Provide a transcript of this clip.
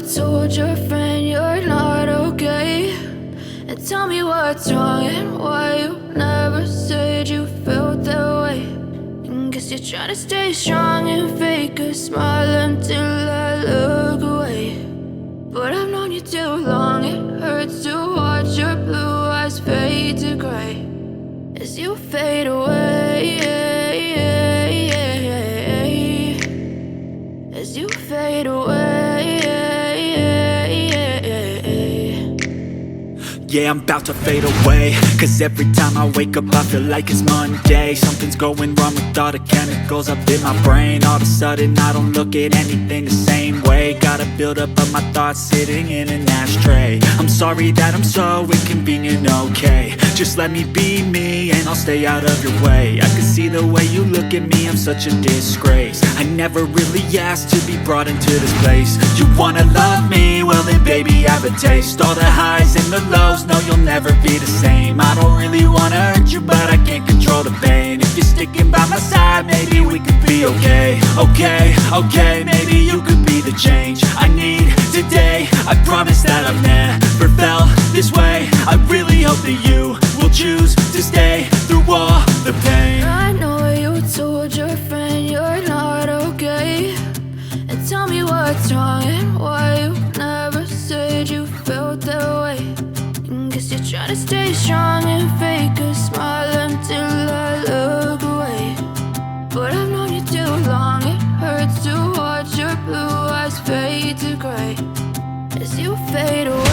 told your friend you're not okay, and tell me what's wrong and why you never said you felt that way. And guess you're trying to stay strong and fake a smile until I look away. But I've known you too long, it hurts to watch your blue eyes fade to gray as you fade away, as you fade away. Yeah, I'm about to fade away, cause every time I wake up I feel like it's Monday. Something's going wrong with all the chemicals up in my brain. All of a sudden I don't look at anything the same way. Gotta build up of my thoughts sitting in an ashtray. I'm sorry that I'm so inconvenient, okay. Just let me be me and I'll stay out of your way. I can see the way you look at me, I'm such a disgrace. I never really asked to be brought into this place. You wanna love me? Well then baby, have a taste. All the highs and the lows, no, you'll never be the same. I don't really wanna hurt you, but I can't control the pain. If you're sticking by my side, maybe we could be okay. Okay, maybe you could be the change I need today. I promise that I've never felt this way. I really hope that you will choose to stay through all the pain. I know you told your friend you're not okay, and tell me what's wrong and why you never said you felt that way. And guess you're trying to stay strong and fake a smile until I look away. But I've known you too long, it hurts to watch your blue eyes fade to gray as you fade away.